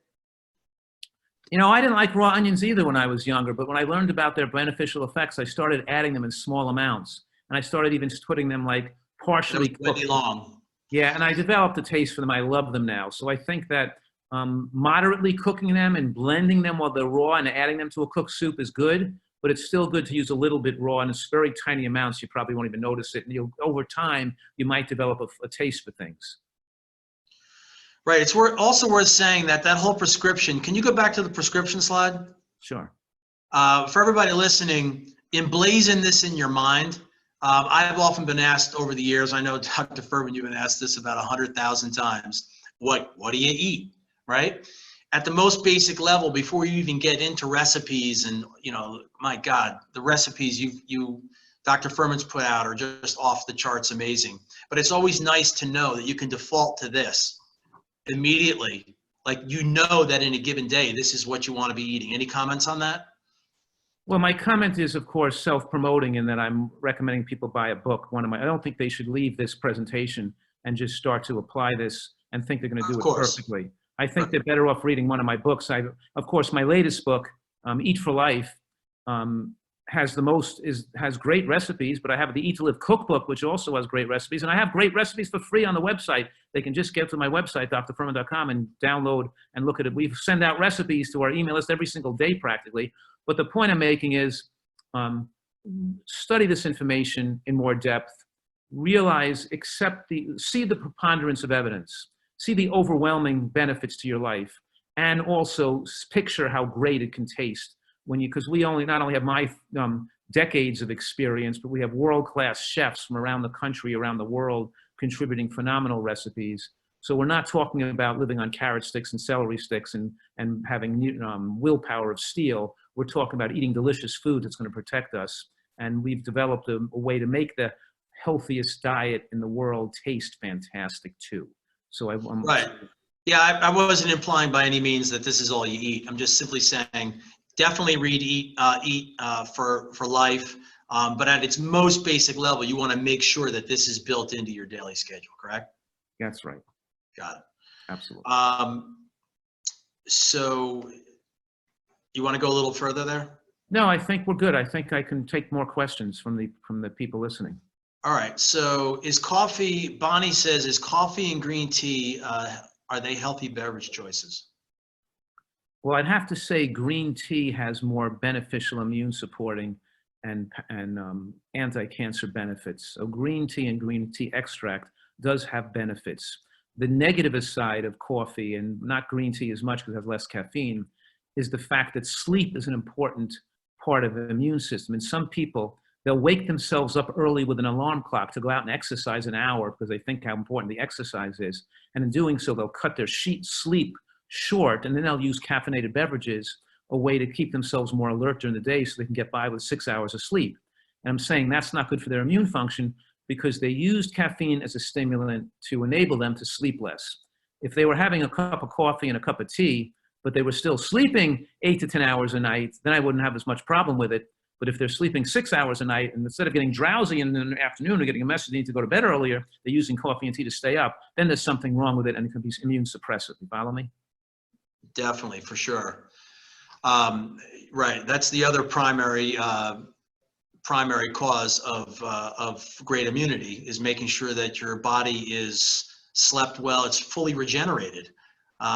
I didn't like raw onions either when I was younger, but when I learned about their beneficial effects, I started adding them in small amounts, and I started even putting them like partially cooked. Long. Yeah, and I developed a taste for them. I love them now. So I think that moderately cooking them and blending them while they're raw and adding them to a cooked soup is good, but it's still good to use a little bit raw, and it's very tiny amounts. You probably won't even notice it. And over time, you might develop a taste for things. Right. It's also worth saying that whole prescription, can you go back to the prescription slide? Sure. For everybody listening, emblazon this in your mind. I've often been asked over the years, I know Dr. Fuhrman, you've been asked this about 100,000 times, what do you eat, right? At the most basic level, before you even get into recipes, and my God, the recipes Dr. Fuhrman's put out are just off the charts amazing. But it's always nice to know that you can default to this immediately. Like, that in a given day, this is what you want to be eating. Any comments on that? Well, my comment is, of course, self-promoting in that I'm recommending people buy a book. I don't think they should leave this presentation and just start to apply this and think they're going to Of do it course. perfectly. I think Right. they're better off reading one of my books. Of course, my latest book, Eat for Life, has great recipes, but I have the Eat to Live cookbook, which also has great recipes, and I have great recipes for free on the website. They can just get to my website, drfuhrman.com, and download and look at it. We send out recipes to our email list every single day, practically. But the point I'm making is, study this information in more depth, see the preponderance of evidence, see the overwhelming benefits to your life, and also picture how great it can taste because we not only have my decades of experience, but we have world-class chefs from around the country, around the world, contributing phenomenal recipes. So we're not talking about living on carrot sticks and celery sticks and having willpower of steel. We're talking about eating delicious food that's going to protect us. And we've developed a way to make the healthiest diet in the world taste fantastic too. So I'm Right. Yeah, I wasn't implying by any means that this is all you eat. I'm just simply saying, definitely read Eat for Life. But at its most basic level, you want to make sure that this is built into your daily schedule, correct? That's right. Got it. Absolutely. So you want to go a little further there? No, I think we're good. I think I can take more questions from the people listening. All right. So Bonnie says, is coffee and green tea, are they healthy beverage choices? Well, I'd have to say green tea has more beneficial immune supporting and anti-cancer benefits. So green tea and green tea extract does have benefits. The negative side of coffee, and not green tea as much because it has less caffeine, is the fact that sleep is an important part of the immune system. And some people, they'll wake themselves up early with an alarm clock to go out and exercise an hour because they think how important the exercise is. And in doing so, they'll cut their sleep short, and then they'll use caffeinated beverages, a way to keep themselves more alert during the day so they can get by with 6 hours of sleep. And I'm saying that's not good for their immune function because they used caffeine as a stimulant to enable them to sleep less. If they were having a cup of coffee and a cup of tea, but they were still sleeping 8 to 10 hours a night, then I wouldn't have as much problem with it. But if they're sleeping 6 hours a night, and instead of getting drowsy in the afternoon or getting a message they need to go to bed earlier, they're using coffee and tea to stay up, then there's something wrong with it and it can be immune suppressive. You follow me? Definitely, for sure. Right. That's the other primary cause of great immunity, is making sure that your body is slept well, it's fully regenerated.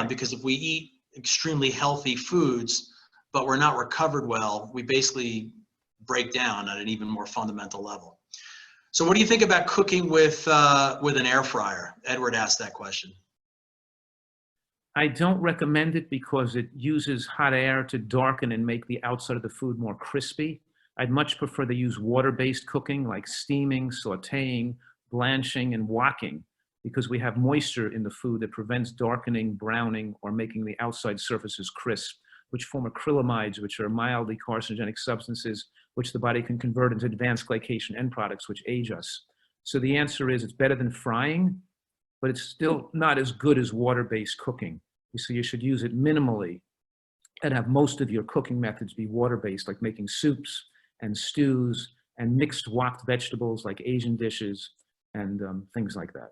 Because if we eat extremely healthy foods, but we're not recovered well, we basically break down at an even more fundamental level. So what do you think about cooking with an air fryer? Edward asked that question. I don't recommend it because it uses hot air to darken and make the outside of the food more crispy. I'd much prefer to use water-based cooking like steaming, sauteing, blanching, and wokking, because we have moisture in the food that prevents darkening, browning, or making the outside surfaces crisp, which form acrylamides, which are mildly carcinogenic substances, which the body can convert into advanced glycation end products, which age us. So the answer is it's better than frying, but it's still not as good as water-based cooking. So you should use it minimally and have most of your cooking methods be water-based, like making soups and stews and mixed woked vegetables like Asian dishes and things like that.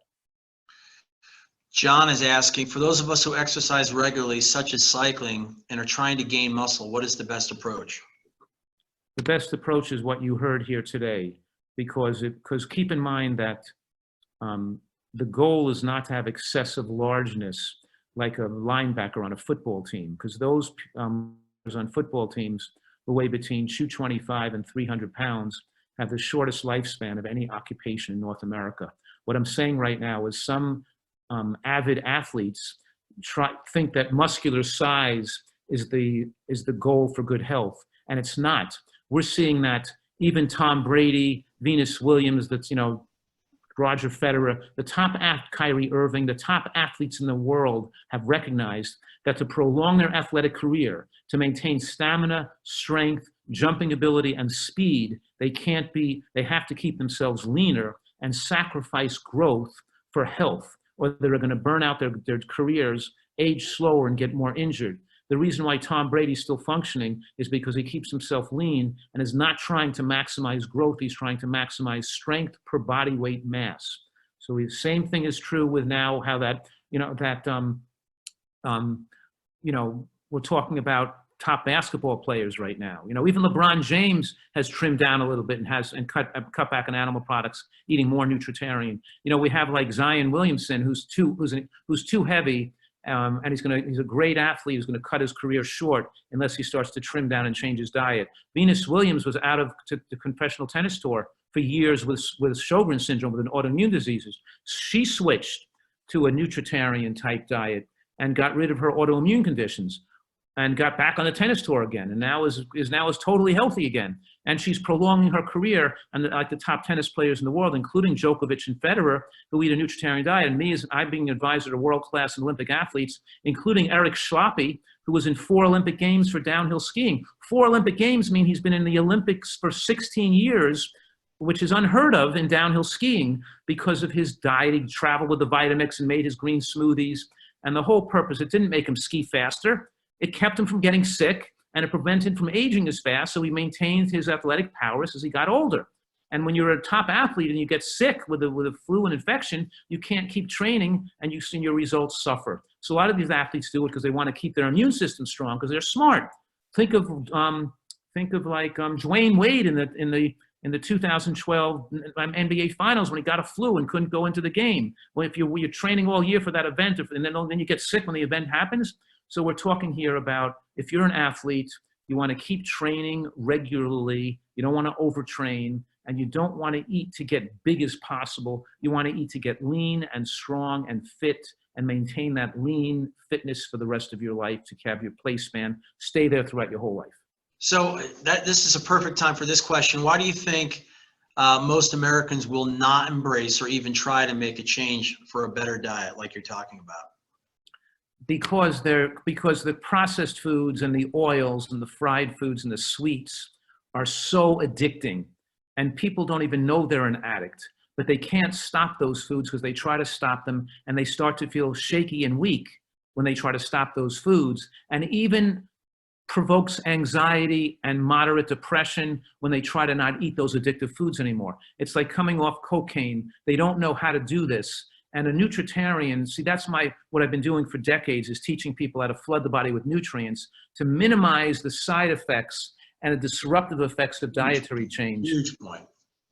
John is asking, for those of us who exercise regularly, such as cycling, and are trying to gain muscle, what is the best approach? The best approach is what you heard here today, because keep in mind that the goal is not to have excessive largeness like a linebacker on a football team, because those on football teams who weigh between 225 and 300 pounds have the shortest lifespan of any occupation in North America. What I'm saying right now is some avid athletes think that muscular size is the goal for good health, and it's not. We're seeing that even Tom Brady, Venus Williams, that's, Roger Federer, Kyrie Irving, the top athletes in the world have recognized that to prolong their athletic career, to maintain stamina, strength, jumping ability, and speed, they have to keep themselves leaner and sacrifice growth for health, or they're going to burn out their careers, age slower, and get more injured. The reason why Tom Brady's still functioning is because he keeps himself lean and is not trying to maximize growth. He's trying to maximize strength per body weight mass. So the same thing is true with now how that, we're talking about top basketball players right now. Even LeBron James has trimmed down a little bit and cut back on animal products, eating more nutritarian. We have like Zion Williamson, who's too heavy, and he's a great athlete who's going to cut his career short unless he starts to trim down and change his diet. Venus Williams was out of the professional tennis tour for years with Sjogren's syndrome, with an autoimmune diseases. She switched to a nutritarian type diet and got rid of her autoimmune conditions and got back on the tennis tour again, and now is totally healthy again. And she's prolonging her career, and like the top tennis players in the world, including Djokovic and Federer, who eat a nutritarian diet. And me, as I'm being an advisor to world-class and Olympic athletes, including Eric Schlappi, who was in 4 Olympic Games for downhill skiing. 4 Olympic Games mean he's been in the Olympics for 16 years, which is unheard of in downhill skiing because of his diet. He traveled with the Vitamix and made his green smoothies. And the whole purpose, it didn't make him ski faster. It kept him from getting sick, and it prevented him from aging as fast, so he maintained his athletic powers as he got older. And when you're a top athlete and you get sick with a flu and infection, you can't keep training, and you've seen your results suffer. So a lot of these athletes do it because they want to keep their immune system strong, because they're smart. Think of like Dwayne Wade in the 2012 NBA Finals when he got a flu and couldn't go into the game. Well, if you're training all year for that event, and then you get sick when the event happens. So we're talking here about, if you're an athlete, you want to keep training regularly, you don't want to overtrain, and you don't want to eat to get big as possible. You want to eat to get lean and strong and fit and maintain that lean fitness for the rest of your life, to have your play span stay there throughout your whole life. So this is a perfect time for this question. Why do you think most Americans will not embrace or even try to make a change for a better diet like you're talking about? Because the processed foods and the oils and the fried foods and the sweets are so addicting, and people don't even know they're an addict, but they can't stop those foods because they try to stop them, and they start to feel shaky and weak when they try to stop those foods, and even provokes anxiety and moderate depression when they try to not eat those addictive foods anymore. It's like coming off cocaine. They don't know how to do this. And a nutritarian, see, that's what I've been doing for decades, is teaching people how to flood the body with nutrients to minimize the side effects and the disruptive effects of dietary change. Huge point.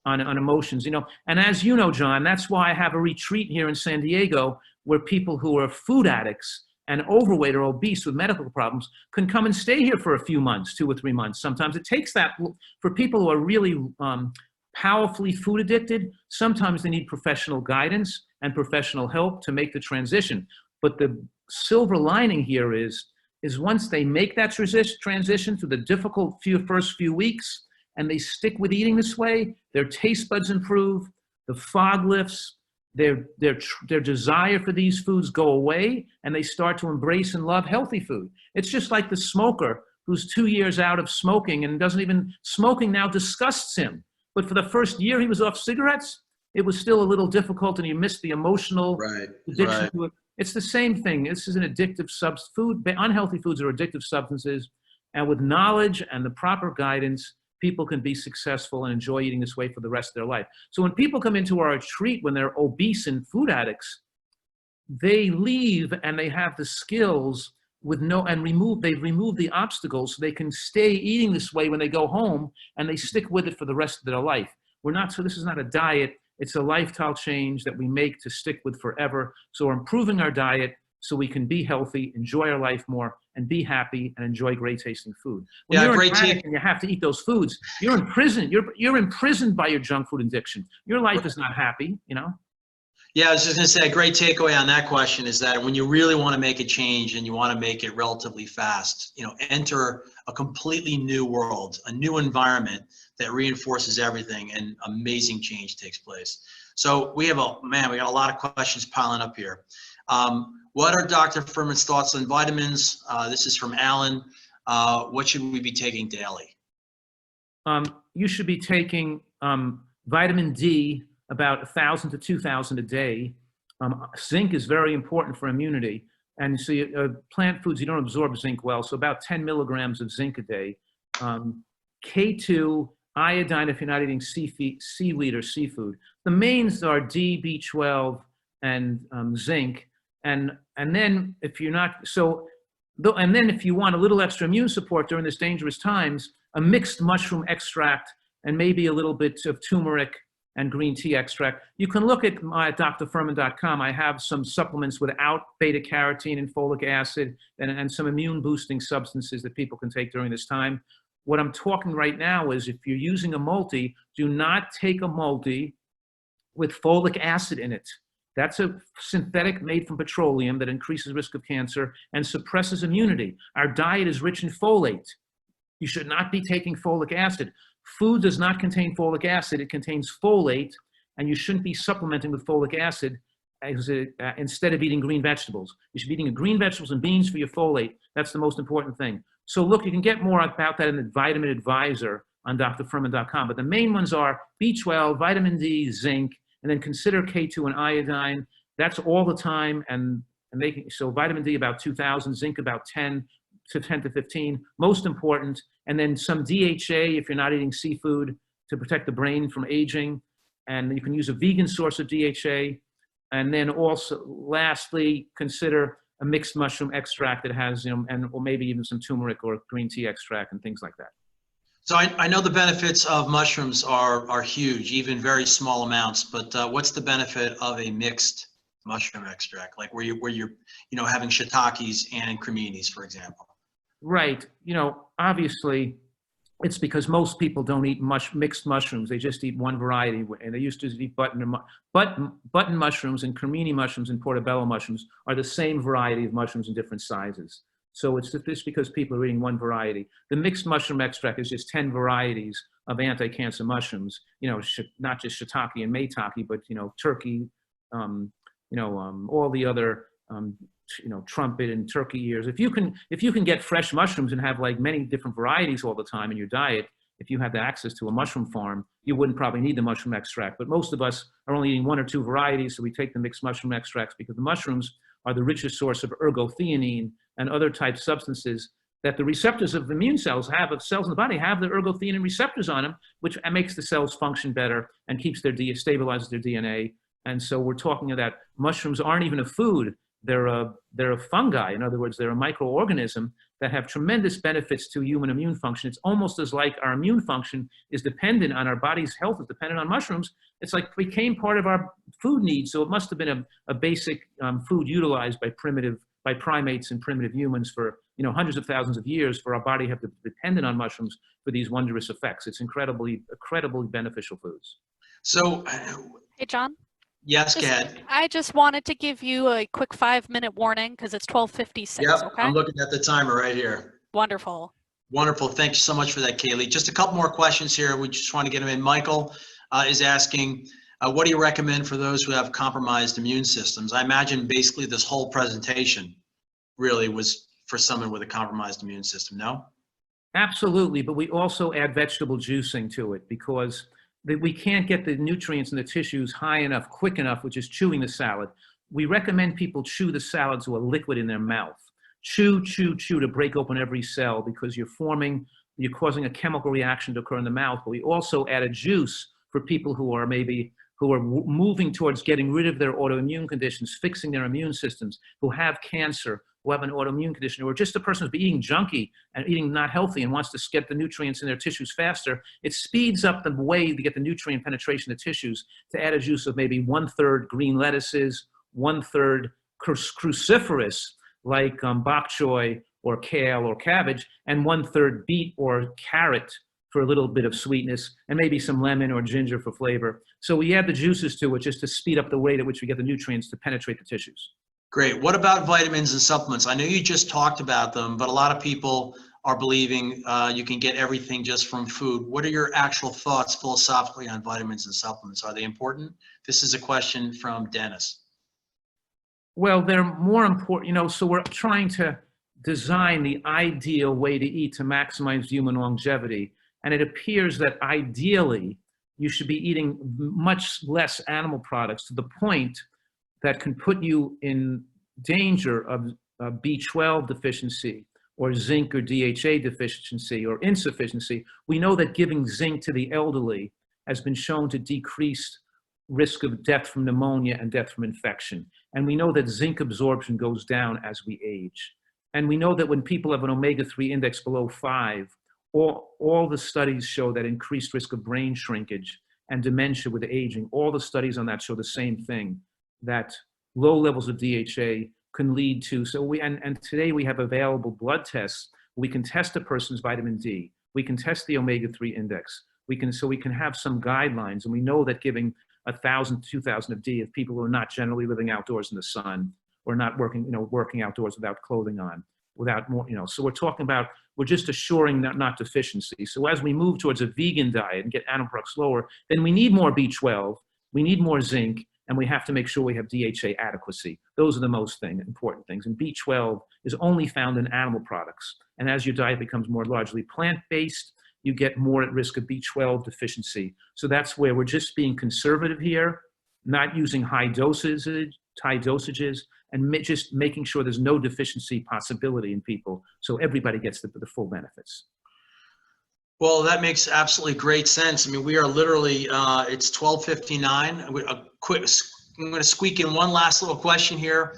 On emotions, And as you know, John, that's why I have a retreat here in San Diego where people who are food addicts and overweight or obese with medical problems can come and stay here for a few months, 2 or 3 months. Sometimes it takes that for people who are really powerfully food addicted. Sometimes they need professional guidance and professional help to make the transition. But the silver lining here is once they make that transition through the difficult first few weeks, and they stick with eating this way, their taste buds improve, the fog lifts, their desire for these foods go away, and they start to embrace and love healthy food. It's just like the smoker who's 2 years out of smoking and smoking now disgusts him. But for the first year he was off cigarettes, it was still a little difficult, and he missed the emotional addiction to it. It's the same thing. This is an addictive food. Unhealthy foods are addictive substances, and with knowledge and the proper guidance, people can be successful and enjoy eating this way for the rest of their life. So when people come into our retreat, when they're obese and food addicts, they leave and they have the skills they've removed the obstacles, so they can stay eating this way when they go home, and they stick with it for the rest of their life. So this is not a diet, it's a lifestyle change that we make to stick with forever. So we're improving our diet so we can be healthy, enjoy our life more, and be happy and enjoy great tasting food. When you're an addict and you have to eat those foods, you're in prison. You're imprisoned by your junk food addiction. Your life is not happy, Yeah, I was just going to say, a great takeaway on that question is that when you really want to make a change and you want to make it relatively fast, enter a completely new world, a new environment that reinforces everything, and amazing change takes place. So we got a lot of questions piling up here. What are Dr. Fuhrman's thoughts on vitamins? This is from Alan. What should we be taking daily? You should be taking vitamin D, about 1,000 to 2,000 a day. Zinc is very important for immunity. And so plant foods, you don't absorb zinc well, so about 10 milligrams of zinc a day. K2, iodine if you're not eating seaweed or seafood. The mains are D, B12, and zinc. And then if you're not, and then if you want a little extra immune support during this dangerous times, a mixed mushroom extract and maybe a little bit of turmeric and green tea extract. You can look at drfuhrman.com. I have some supplements without beta carotene and folic acid and some immune boosting substances that people can take during this time. What I'm talking right now is if you're using a multi, do not take a multi with folic acid in it. That's a synthetic made from petroleum that increases risk of cancer and suppresses immunity. Our diet is rich in folate. You should not be taking folic acid. Food does not contain folic acid. It contains folate, and you shouldn't be supplementing with folic acid instead of eating green vegetables. You should be eating green vegetables and beans for your folate. That's the most important thing. So look, you can get more about that in the Vitamin Advisor on drfuhrman.com, but the main ones are B12, vitamin D, zinc, and then consider K2 and iodine. That's all the time, and so vitamin D about 2,000, zinc about 10 to 15, most important, and then some DHA if you're not eating seafood to protect the brain from aging, and you can use a vegan source of DHA, and then also, lastly, consider a mixed mushroom extract that has, or maybe even some turmeric or green tea extract and things like that. So I know the benefits of mushrooms are huge, even very small amounts, but what's the benefit of a mixed mushroom extract, like where you're having shiitakes and creminis, for example? Right. Obviously, it's because most people don't eat mixed mushrooms. They just eat one variety, and they used to eat button mushrooms and cremini mushrooms and portobello mushrooms are the same variety of mushrooms in different sizes. So it's just because people are eating one variety. The mixed mushroom extract is just 10 varieties of anti-cancer mushrooms. Not just shiitake and maitake, but turkey, all the other. Trumpet and turkey ears. If you can get fresh mushrooms and have like many different varieties all the time in your diet, if you had the access to a mushroom farm, you wouldn't probably need the mushroom extract. But most of us are only eating one or two varieties, so we take the mixed mushroom extracts because the mushrooms are the richest source of ergothioneine and other type substances that the receptors of immune cells of cells in the body have the ergothioneine receptors on them, which makes the cells function better and keeps stabilizes their DNA. And so we're talking about mushrooms aren't even a food. They're a fungi. In other words, they're a microorganism that have tremendous benefits to human immune function. It's almost as like our immune function is dependent on our body's health is dependent on mushrooms. It's like became part of our food needs. So it must have been a basic food utilized by primates and primitive humans for hundreds of thousands of years for our body to have to dependent on mushrooms for these wondrous effects. It's incredibly beneficial foods. So, Hey, John. Yes, go ahead. I just wanted to give you a quick 5-minute warning because it's 12:56. Yep, okay? I'm looking at the timer right here. Wonderful. Wonderful. Thank you so much for that, Kaylee. Just a couple more questions here. We just want to get them in. Michael is asking, what do you recommend for those who have compromised immune systems? I imagine basically this whole presentation really was for someone with a compromised immune system, no? Absolutely, but we also add vegetable juicing to it because we can't get the nutrients in the tissues high enough, quick enough, which is chewing the salad. We recommend people chew the salad to a liquid in their mouth. Chew, chew, chew to break open every cell because you're causing a chemical reaction to occur in the mouth. But we also add a juice for people who are moving towards getting rid of their autoimmune conditions, fixing their immune systems, who have cancer, who have an autoimmune condition, or just a person who's been eating junky and eating not healthy and wants to get the nutrients in their tissues faster. It speeds up the way to get the nutrient penetration of tissues to add a juice of maybe 1/3 green lettuces, 1/3 cruciferous like bok choy or kale or cabbage, and 1/3 beet or carrot for a little bit of sweetness, and maybe some lemon or ginger for flavor. So we add the juices to it just to speed up the rate at which we get the nutrients to penetrate the tissues. Great. What about vitamins and supplements? I know you just talked about them, but a lot of people are believing you can get everything just from food. What are your actual thoughts philosophically on vitamins and supplements? Are they important? This is a question from Dennis. Well, they're more important, so we're trying to design the ideal way to eat to maximize human longevity. And it appears that ideally, you should be eating much less animal products to the point that can put you in danger of B12 deficiency or zinc or DHA deficiency or insufficiency, we know that giving zinc to the elderly has been shown to decrease risk of death from pneumonia and death from infection. And we know that zinc absorption goes down as we age. And we know that when people have an omega-3 index below 5, all the studies show that increased risk of brain shrinkage and dementia with aging. All the studies on that show the same thing, that low levels of DHA can lead to, and today we have available blood tests. We can test a person's vitamin D. We can test the omega-3 index. We can have some guidelines, and we know that giving 1,000 to 2,000 of D if people who are not generally living outdoors in the sun or not working outdoors without clothing on, without more, so we're talking about, we're just assuring not deficiency. So as we move towards a vegan diet and get animal products lower, then we need more B12, we need more zinc, and we have to make sure we have DHA adequacy. Those are the most important things. And B12 is only found in animal products. And as your diet becomes more largely plant-based, you get more at risk of B12 deficiency. So that's where we're just being conservative here, not using high dosages, and just making sure there's no deficiency possibility in people, so everybody gets the full benefits. Well, that makes absolutely great sense. I mean, we are literally, it's 12:59. I'm going to squeak in one last little question here.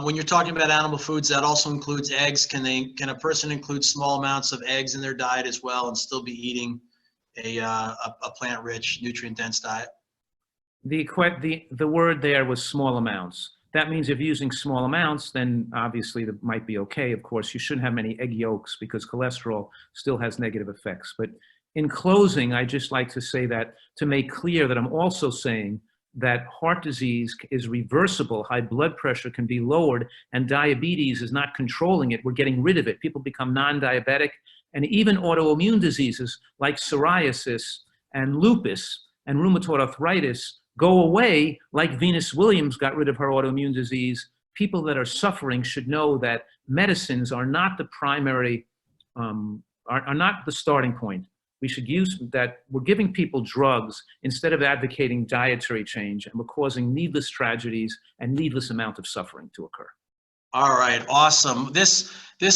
When you're talking about animal foods, that also includes eggs. Can a person include small amounts of eggs in their diet as well and still be eating a plant-rich, nutrient-dense diet? The word there was small amounts. That means if you're using small amounts, then obviously that might be okay. Of course, you shouldn't have many egg yolks because cholesterol still has negative effects. But in closing, I just like to say that to make clear that I'm also saying that heart disease is reversible, high blood pressure can be lowered, and diabetes is not controlling it. We're getting rid of it. People become non-diabetic, and even autoimmune diseases like psoriasis and lupus and rheumatoid arthritis go away, like Venus Williams got rid of her autoimmune disease. People that are suffering should know that medicines are not the primary, are not the starting point. We should use that. We're giving people drugs instead of advocating dietary change, and we're causing needless tragedies and needless amount of suffering to occur. All right, awesome. This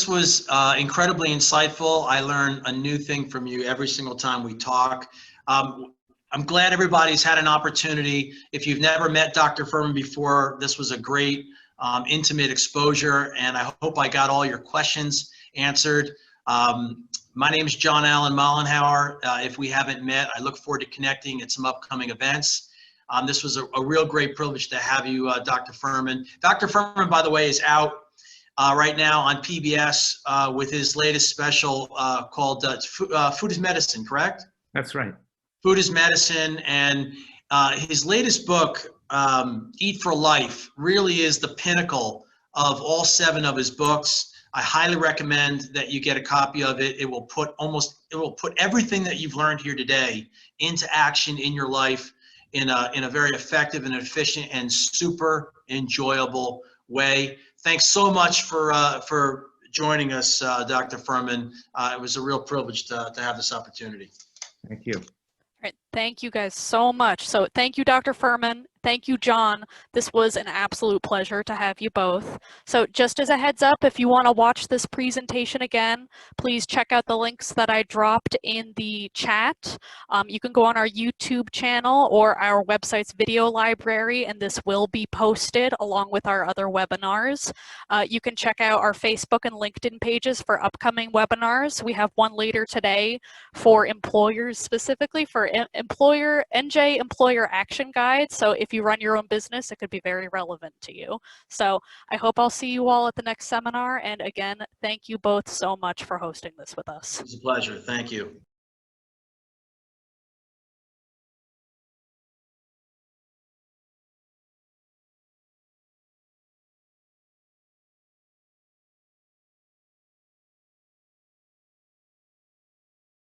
was incredibly insightful. I learn a new thing from you every single time we talk. I'm glad everybody's had an opportunity. If you've never met Dr. Fuhrman before, this was a great intimate exposure, and I hope I got all your questions answered. My name is John Allen Mollenhauer. If we haven't met, I look forward to connecting at some upcoming events. This was a real great privilege to have you, Dr. Fuhrman. Dr. Fuhrman, by the way, is out right now on PBS with his latest special called Food is Medicine, correct? That's right. Food is Medicine, and his latest book, Eat for Life, really is the pinnacle of all 7 of his books. I highly recommend that you get a copy of it. It will put everything that you've learned here today into action in your life in a very effective and efficient and super enjoyable way. Thanks so much for joining us, Dr. Fuhrman. It was a real privilege to have this opportunity. Thank you. All right, thank you guys so much. So thank you, Dr. Fuhrman. Thank you, John. This was an absolute pleasure to have you both. So just as a heads up, if you want to watch this presentation again, please check out the links that I dropped in the chat. You can go on our YouTube channel or our website's video library, and this will be posted along with our other webinars. You can check out our Facebook and LinkedIn pages for upcoming webinars. We have one later today for employers, specifically for NJ Employer Action Guide. So if you run your own business, it could be very relevant to you. So I hope I'll see you all at the next seminar. And again, thank you both so much for hosting this with us. It was a pleasure. Thank you.